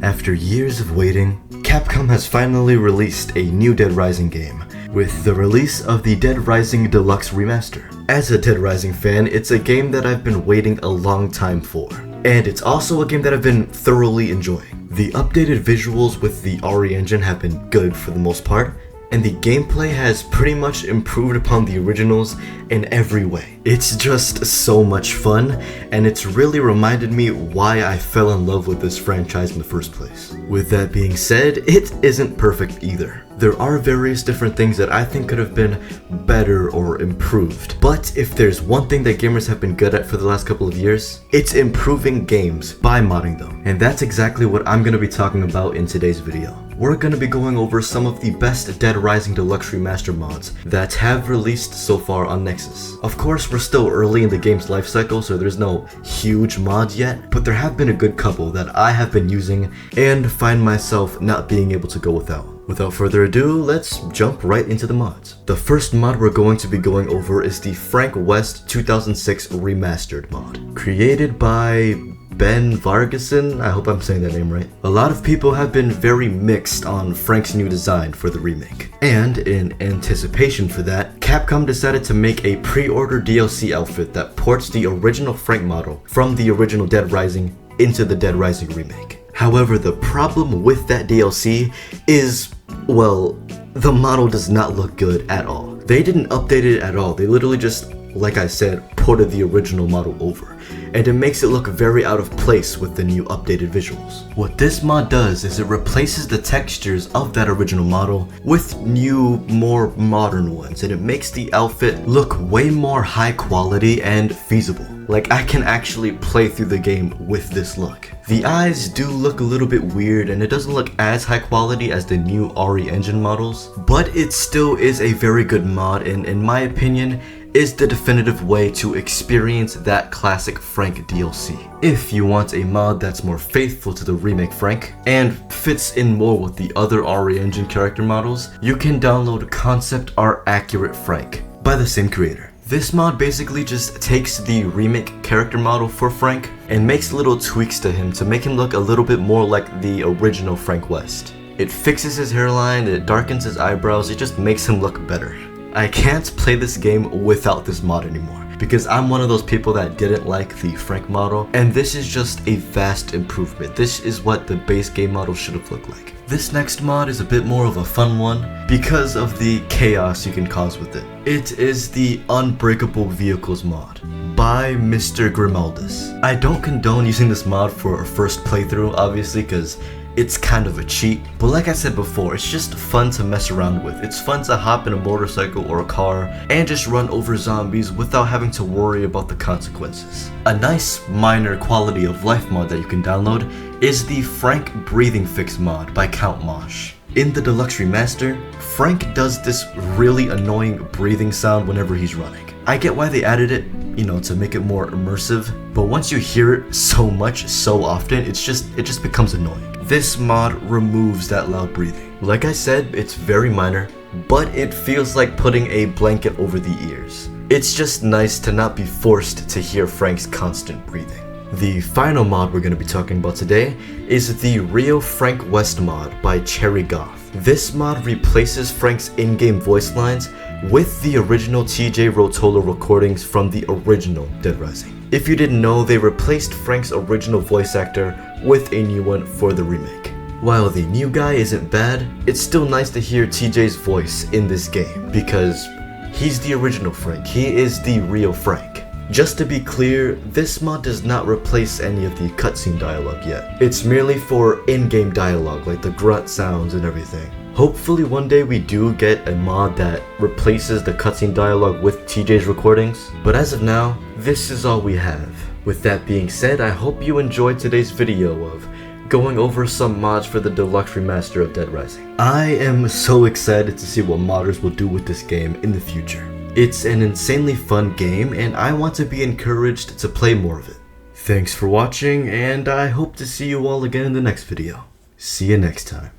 After years of waiting, Capcom has finally released a new Dead Rising game, with the release of the Dead Rising Deluxe Remaster. As a Dead Rising fan, it's a game that I've been waiting a long time for, and it's also a game that I've been thoroughly enjoying. The updated visuals with the RE engine have been good for the most part, and the gameplay has pretty much improved upon the originals in every way. It's just so much fun, and it's really reminded me why I fell in love with this franchise in the first place. With that being said, it isn't perfect either. There are various different things that I think could have been better or improved, but if there's one thing that gamers have been good at for the last couple of years, it's improving games by modding them. And that's exactly what I'm going to be talking about in today's video. We're going to be going over some of the best Dead Rising Deluxe Remaster mods that have released so far on Nexus. Of course, we're still early in the game's lifecycle, so there's no huge mods yet, but there have been a good couple that I have been using and find myself not being able to go without. Without further ado, let's jump right into the mods. The first mod we're going to be going over is the Frank West 2006 Remastered mod, created by Ben Vargason. I hope I'm saying that name right. A lot of people have been very mixed on Frank's new design for the remake. And in anticipation for that, Capcom decided to make a pre-order DLC outfit that ports the original Frank model from the original Dead Rising into the Dead Rising remake. However, the problem with that DLC is, well, the model does not look good at all. They didn't update it at all. They literally just, like I said, ported the original model over, and it makes it look very out of place with the new updated visuals. What this mod does is it replaces the textures of that original model with new, more modern ones, and it makes the outfit look way more high quality and feasible. Like, I can actually play through the game with this look. The eyes do look a little bit weird, and it doesn't look as high quality as the new RE engine models, but it still is a very good mod, and in my opinion, is the definitive way to experience that classic Frank DLC. If you want a mod that's more faithful to the remake Frank and fits in more with the other RE engine character models, you can download Concept Art Accurate Frank by the same creator. This mod basically just takes the remake character model for Frank and makes little tweaks to him to make him look a little bit more like the original Frank West. It fixes his hairline, it darkens his eyebrows, it just makes him look better. I can't play this game without this mod anymore, because I'm one of those people that didn't like the Frank model, and this is just a vast improvement. This is what the base game model should have looked like. This next mod is a bit more of a fun one because of the chaos you can cause with it. It is the Unbreakable Vehicles mod by Mr. Grimaldus. I don't condone using this mod for a first playthrough, obviously, because it's kind of a cheat, but like I said before, it's just fun to mess around with. It's fun to hop in a motorcycle or a car and just run over zombies without having to worry about the consequences. A nice minor quality of life mod that you can download is the Frank Breathing Fix mod by Count Mosh. In the Deluxe Remaster, Frank does this really annoying breathing sound whenever he's running. I get why they added it, to make it more immersive, but once you hear it so much, so often, it just becomes annoying. This mod removes that loud breathing. Like I said, it's very minor, but it feels like putting a blanket over the ears. It's just nice to not be forced to hear Frank's constant breathing. The final mod we're going to be talking about today is the Real Frank West mod by Cherry Goth. This mod replaces Frank's in-game voice lines with the original TJ Rotolo recordings from the original Dead Rising. If you didn't know, they replaced Frank's original voice actor with a new one for the remake. While the new guy isn't bad, it's still nice to hear TJ's voice in this game because he's the original Frank. He is the real Frank. Just to be clear, this mod does not replace any of the cutscene dialogue yet. It's merely for in-game dialogue, like the grunt sounds and everything. Hopefully one day we do get a mod that replaces the cutscene dialogue with TJ's recordings, but as of now, this is all we have. With that being said, I hope you enjoyed today's video of going over some mods for the Deluxe Remaster of Dead Rising. I am so excited to see what modders will do with this game in the future. It's an insanely fun game, and I want to be encouraged to play more of it. Thanks for watching, and I hope to see you all again in the next video. See you next time.